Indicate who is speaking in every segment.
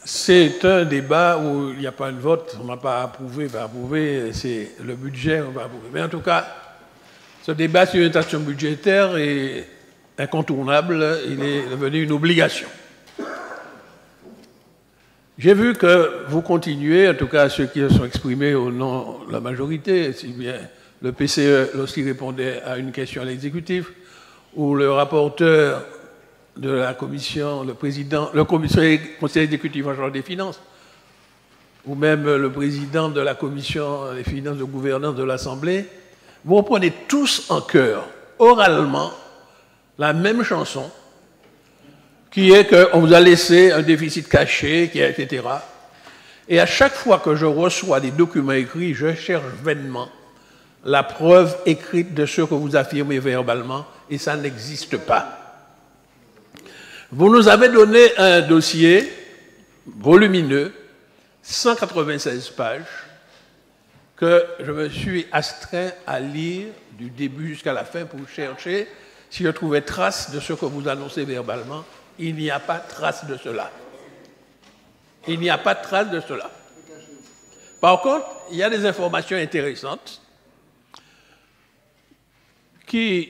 Speaker 1: C'est un débat où il n'y a pas de vote, on n'a pas approuvé, c'est le budget, on va approuver. Mais en tout cas, ce débat sur l'orientation budgétaire est incontournable, il est devenu une obligation. J'ai vu que vous continuez, en tout cas ceux qui se sont exprimés au nom de la majorité, si bien le PCE lorsqu'il répondait à une question à l'exécutif, ou le rapporteur de la commission, le président, le conseil exécutif en charge des finances, ou même le président de la commission des finances de gouvernance de l'Assemblée, vous reprenez tous en chœur, oralement, la même chanson, qui est qu'on vous a laissé un déficit caché, etc. Et à chaque fois que je reçois des documents écrits, je cherche vainement la preuve écrite de ce que vous affirmez verbalement, et ça n'existe pas. Vous nous avez donné un dossier volumineux, 196 pages, que je me suis astreint à lire du début jusqu'à la fin pour chercher si je trouvais trace de ce que vous annoncez verbalement. Il n'y a pas trace de cela. Il n'y a pas trace de cela. Par contre, il y a des informations intéressantes qui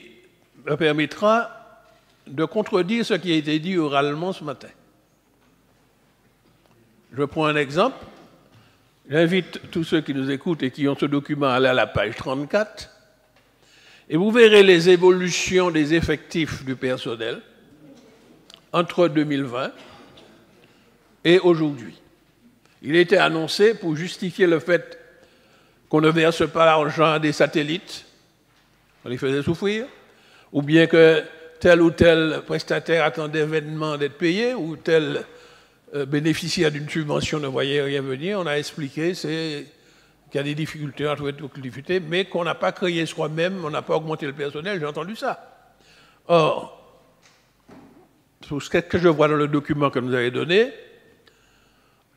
Speaker 1: me permettra de contredire ce qui a été dit oralement ce matin. Je prends un exemple. J'invite tous ceux qui nous écoutent et qui ont ce document à aller à la page 34, et vous verrez les évolutions des effectifs du personnel entre 2020 et aujourd'hui. Il était annoncé, pour justifier le fait qu'on ne verse pas l'argent à des satellites, on les faisait souffrir, ou bien que tel ou tel prestataire attendait vainement d'être payé, ou tel bénéficiaire d'une subvention ne voyait rien venir, on a expliqué qu'il y a des difficultés, on a trouvé toutes les difficultés, mais qu'on n'a pas créé soi-même, on n'a pas augmenté le personnel, j'ai entendu ça. Or, sur ce que je vois dans le document que vous avez donné,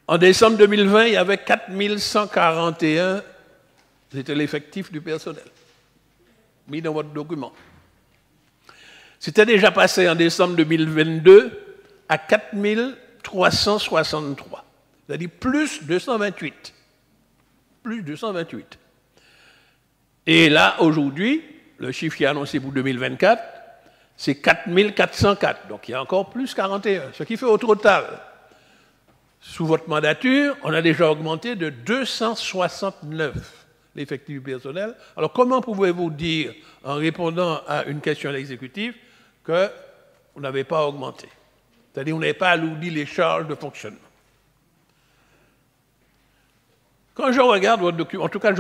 Speaker 1: en décembre 2020, il y avait 4141, c'était l'effectif du personnel, mis dans votre document. C'était déjà passé en décembre 2022 à 4363, c'est-à-dire plus 228. Plus 228. Et là, aujourd'hui, le chiffre qui est annoncé pour 2024, c'est 4404. Donc il y a encore plus 41. Ce qui fait au total, sous votre mandature, on a déjà augmenté de 269 l'effectif du personnel. Alors comment pouvez-vous dire, en répondant à une question à l'exécutif, que vous n'avez pas augmenté? C'est-à-dire qu'on n'avait pas alourdi les charges de fonctionnement. Quand je regarde votre document, en tout cas,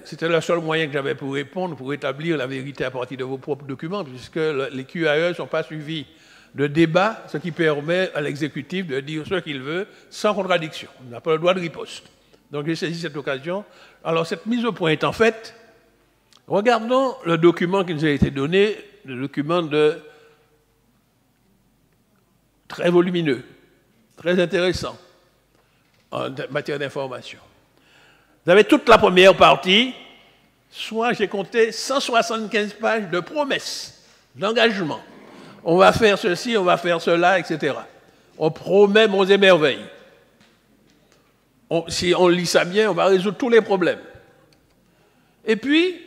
Speaker 1: c'était le seul moyen que j'avais pour répondre, pour établir la vérité à partir de vos propres documents, puisque les QAE ne sont pas suivis de débat, ce qui permet à l'exécutif de dire ce qu'il veut sans contradiction. On n'a pas le droit de riposte. Donc j'ai saisi cette occasion. Alors cette mise au point étant faite, regardons le document qui nous a été donné, le document très volumineux, très intéressant en matière d'information. Vous avez toute la première partie, soit j'ai compté 175 pages de promesses, d'engagement. On va faire ceci, on va faire cela, etc. On promet monts et merveilles. Si on lit ça bien, on va résoudre tous les problèmes. Et puis,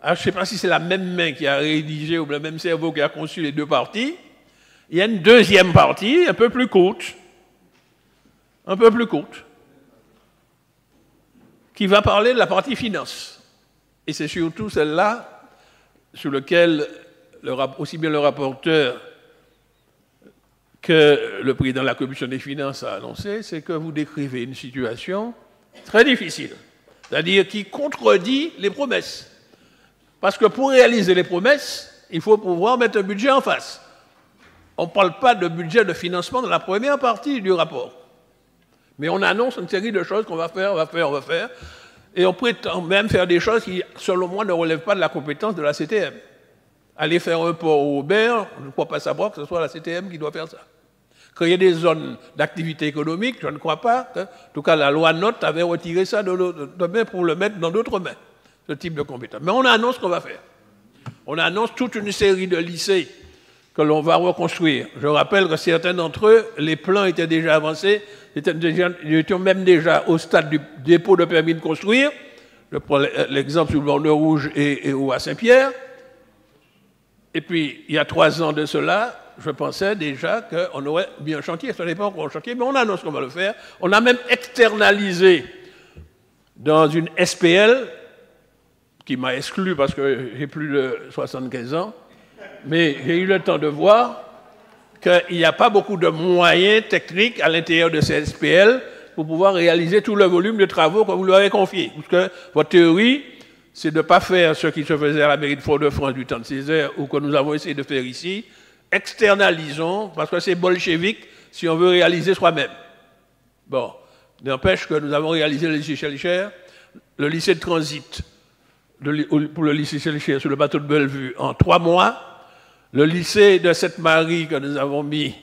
Speaker 1: je ne sais pas si c'est la même main qui a rédigé ou le même cerveau qui a conçu les deux parties, il y a une deuxième partie, un peu plus courte, qui va parler de la partie finance. Et c'est surtout celle-là sur laquelle aussi bien le rapporteur que le président de la commission des finances a annoncé, c'est que vous décrivez une situation très difficile, c'est-à-dire qui contredit les promesses. Parce que pour réaliser les promesses, il faut pouvoir mettre un budget en face. On ne parle pas de budget de financement dans la première partie du rapport. Mais on annonce une série de choses qu'on va faire. Et on prétend même faire des choses qui, selon moi, ne relèvent pas de la compétence de la CTM. Aller faire un port au Aubert, je ne crois pas savoir que ce soit la CTM qui doit faire ça. Créer des zones d'activité économique, je ne crois pas. En tout cas, la loi NOTE avait retiré ça de main pour le mettre dans d'autres mains, ce type de compétence. Mais on annonce ce qu'on va faire. On annonce toute une série de lycées que l'on va reconstruire. Je rappelle que certains d'entre eux, les plans étaient déjà avancés, ils étaient même déjà au stade du dépôt de permis de construire. Je prends l'exemple sur le Bordeaux Rouge et ou à Saint-Pierre. Et puis, il y a 3 ans de cela, je pensais déjà qu'on aurait bien un chantier. Ce n'est pas encore un chantier, mais on annonce qu'on va le faire. On a même externalisé dans une SPL, qui m'a exclu parce que j'ai plus de 75 ans, mais j'ai eu le temps de voir qu'il n'y a pas beaucoup de moyens techniques à l'intérieur de ces SPL pour pouvoir réaliser tout le volume de travaux que vous leur avez confiés. Parce que votre théorie, c'est de ne pas faire ce qui se faisait à la mairie de Fort-de-France du temps de Césaire ou que nous avons essayé de faire ici. Externalisons, parce que c'est bolchevique si on veut réaliser soi-même. Bon, n'empêche que nous avons réalisé le lycée Schellcher, le lycée de transit pour le lycée Schellcher sur le bateau de Bellevue en 3 mois, le lycée de Sainte-Marie que nous avons mis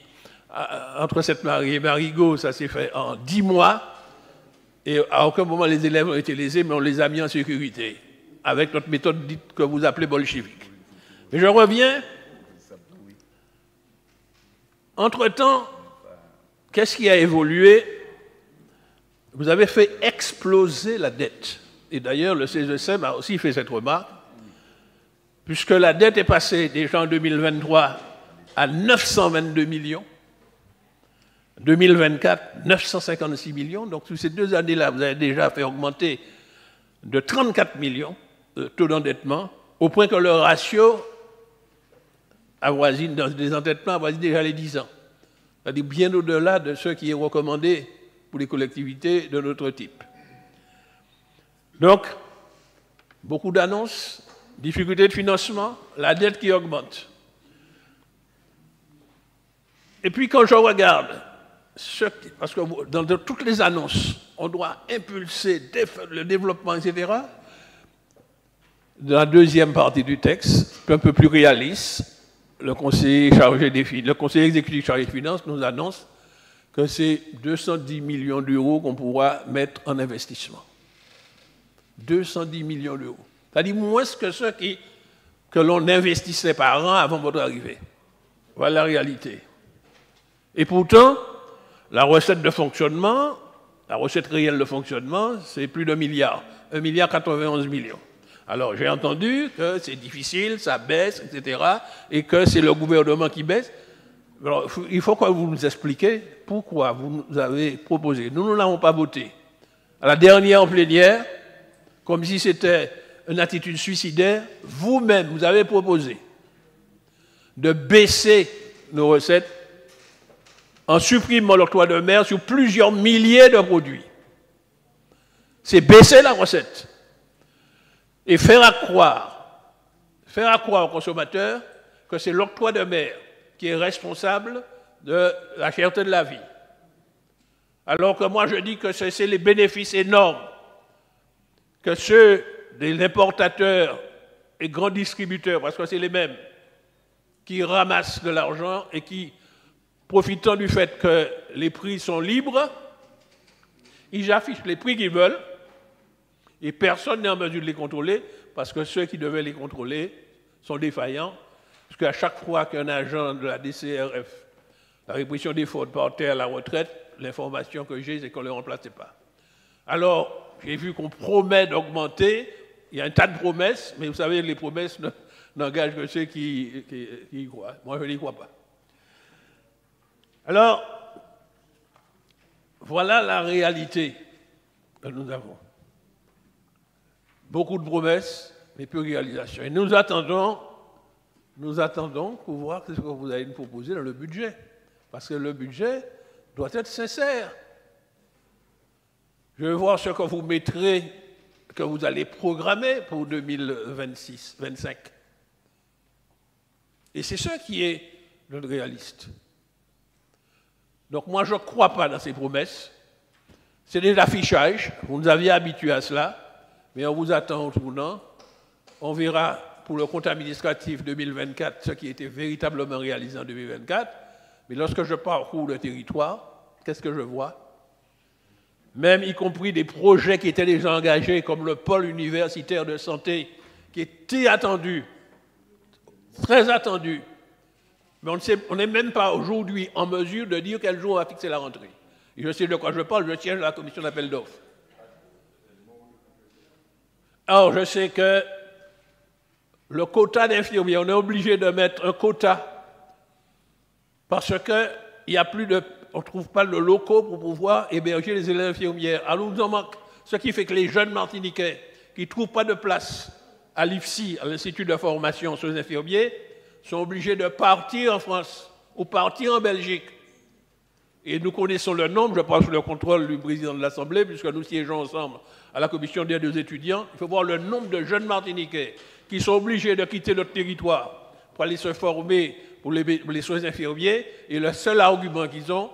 Speaker 1: entre Sainte-Marie et Marigot, ça s'est fait en 10 mois, et à aucun moment les élèves ont été lésés, mais on les a mis en sécurité, avec notre méthode dite que vous appelez bolchevique. Mais je reviens. Entre-temps, qu'est-ce qui a évolué? Vous avez fait exploser la dette. Et d'ailleurs, le CESEM a aussi fait cette remarque, puisque la dette est passée déjà en 2023 à 922 millions. 2024, 956 millions. Donc, sur ces 2 années-là, vous avez déjà fait augmenter de 34 millions de taux d'endettement, au point que le ratio avoisine, dans des endettements, avoisine déjà les 10 ans. C'est-à-dire bien au-delà de ce qui est recommandé pour les collectivités de notre type. Donc, beaucoup d'annonces, difficultés de financement, la dette qui augmente. Et puis quand je regarde, parce que dans toutes les annonces, on doit impulser le développement, etc., dans la deuxième partie du texte, un peu plus réaliste, le conseiller exécutif chargé des finances nous annonce que c'est 210 millions d'euros qu'on pourra mettre en investissement. 210 millions d'euros. C'est-à-dire moins que ce que l'on investissait par an avant votre arrivée. Voilà la réalité. Et pourtant, la recette de fonctionnement, la recette réelle de fonctionnement, c'est plus d'1 milliard. 1,91 milliard. Alors, j'ai entendu que c'est difficile, ça baisse, etc., et que c'est le gouvernement qui baisse. Alors, il faut que vous nous expliquiez pourquoi vous nous avez proposé. Nous ne l'avons pas voté. À la dernière en plénière, comme si c'était une attitude suicidaire, vous-même, vous avez proposé de baisser nos recettes en supprimant l'octroi de mer sur plusieurs milliers de produits. C'est baisser la recette et faire croire aux consommateurs que c'est l'octroi de mer qui est responsable de la cherté de la vie. Alors que moi je dis que c'est les bénéfices énormes que ceux des importateurs et grands distributeurs, parce que c'est les mêmes, qui ramassent de l'argent et qui, profitant du fait que les prix sont libres, ils affichent les prix qu'ils veulent et personne n'est en mesure de les contrôler parce que ceux qui devaient les contrôler sont défaillants, parce qu'à chaque fois qu'un agent de la DCRF, la répression des fraudes, partait à la retraite, l'information que j'ai, c'est qu'on ne le remplaçait pas. Alors, j'ai vu qu'on promet d'augmenter, il y a un tas de promesses, mais vous savez, les promesses n'engagent que ceux qui y croient. Moi, je n'y crois pas. Alors, voilà la réalité que nous avons. Beaucoup de promesses, mais peu de réalisations. Et nous attendons pour voir ce que vous allez nous proposer dans le budget. Parce que le budget doit être sincère. Je veux voir ce que vous mettrez, que vous allez programmer pour 2026-2025. Et c'est ce qui est notre réaliste. Donc moi, je ne crois pas dans ces promesses. C'est des affichages. Vous nous aviez habitués à cela. Mais on vous attend au tournant. On verra pour le compte administratif 2024 ce qui était véritablement réalisé en 2024. Mais lorsque je parcours le territoire, qu'est-ce que je vois? Même y compris des projets qui étaient déjà engagés, comme le pôle universitaire de santé, qui était attendu, très attendu, Mais on n'est même pas aujourd'hui en mesure de dire quel jour on va fixer la rentrée. Et je sais de quoi je parle, je siège à la commission d'appel d'offres. Or, je sais que le quota d'infirmiers, on est obligé de mettre un quota parce qu'il y a plus de, on ne trouve pas de locaux pour pouvoir héberger les élèves infirmières. Alors, nous en manque. Ce qui fait que les jeunes Martiniquais qui ne trouvent pas de place à l'IFSI, à l'Institut de formation sur les infirmiers, sont obligés de partir en France ou partir en Belgique. Et nous connaissons le nombre, je pense sous le contrôle du président de l'Assemblée, puisque nous siégeons ensemble à la commission des deux étudiants. Il faut voir le nombre de jeunes Martiniquais qui sont obligés de quitter notre territoire pour aller se former pour les soins infirmiers. Et le seul argument qu'ils ont,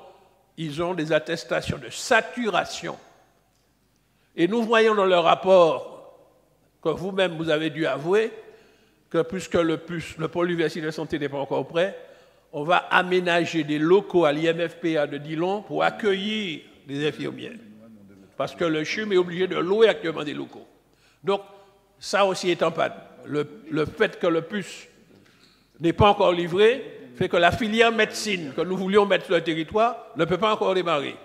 Speaker 1: ils ont des attestations de saturation. Et nous voyons dans le rapport que vous-même vous avez dû avouer que puisque le pôle universitaire de santé n'est pas encore prêt, on va aménager des locaux à l'IMFPA de Dillon pour accueillir des infirmières. Parce que le CHUM est obligé de louer actuellement des locaux. Donc, ça aussi est en panne. Le fait que le PUS n'est pas encore livré fait que la filière médecine que nous voulions mettre sur le territoire ne peut pas encore démarrer.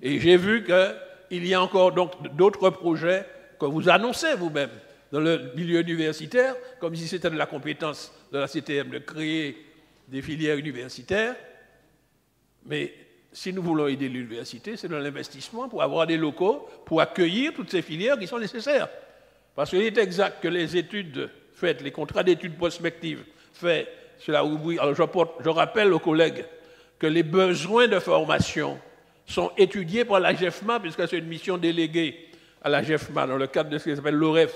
Speaker 1: Et j'ai vu qu'il y a encore d'autres projets que vous annoncez vous-même dans le milieu universitaire, comme si c'était de la compétence de la CTM de créer des filières universitaires. Mais si nous voulons aider l'université, c'est de l'investissement pour avoir des locaux, pour accueillir toutes ces filières qui sont nécessaires. Parce qu'il est exact que les études faites, les contrats d'études prospectives faits sur la rubrique, alors je rappelle aux collègues que les besoins de formation sont étudiés par la GEFMA, puisque c'est une mission déléguée à la GEFMA dans le cadre de ce qui s'appelle l'OREF,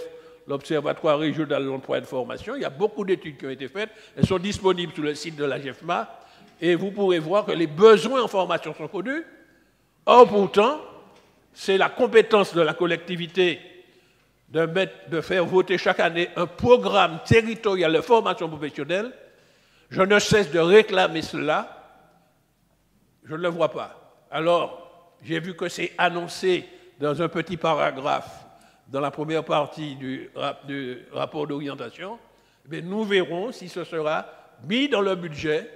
Speaker 1: l'Observatoire régional de l'emploi et de formation. Il y a beaucoup d'études qui ont été faites, elles sont disponibles sur le site de la GEFMA, et vous pourrez voir que les besoins en formation sont connus. Or, pourtant, c'est la compétence de la collectivité de faire voter chaque année un programme territorial de formation professionnelle. Je ne cesse de réclamer cela. Je ne le vois pas. Alors, j'ai vu que c'est annoncé dans un petit paragraphe dans la première partie du rapport d'orientation. Mais nous verrons si ce sera mis dans le budget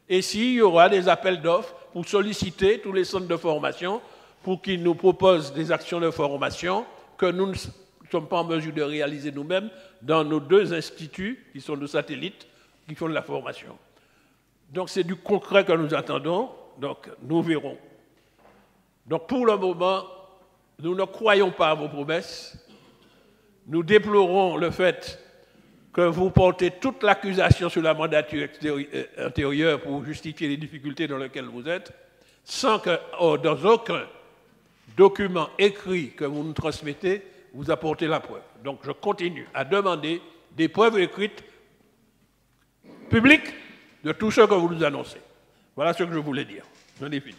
Speaker 1: et s'il y aura des appels d'offres pour solliciter tous les centres de formation pour qu'ils nous proposent des actions de formation que nous ne sommes pas en mesure de réaliser nous-mêmes dans nos deux instituts qui sont nos satellites qui font de la formation. Donc c'est du concret que nous attendons, donc nous verrons. Donc pour le moment, nous ne croyons pas à vos promesses. Nous déplorons le fait que vous portez toute l'accusation sur la mandature intérieure pour justifier les difficultés dans lesquelles vous êtes, sans que, dans aucun document écrit que vous nous transmettez, vous apportez la preuve. Donc je continue à demander des preuves écrites publiques de tout ce que vous nous annoncez. Voilà ce que je voulais dire. J'en ai fini.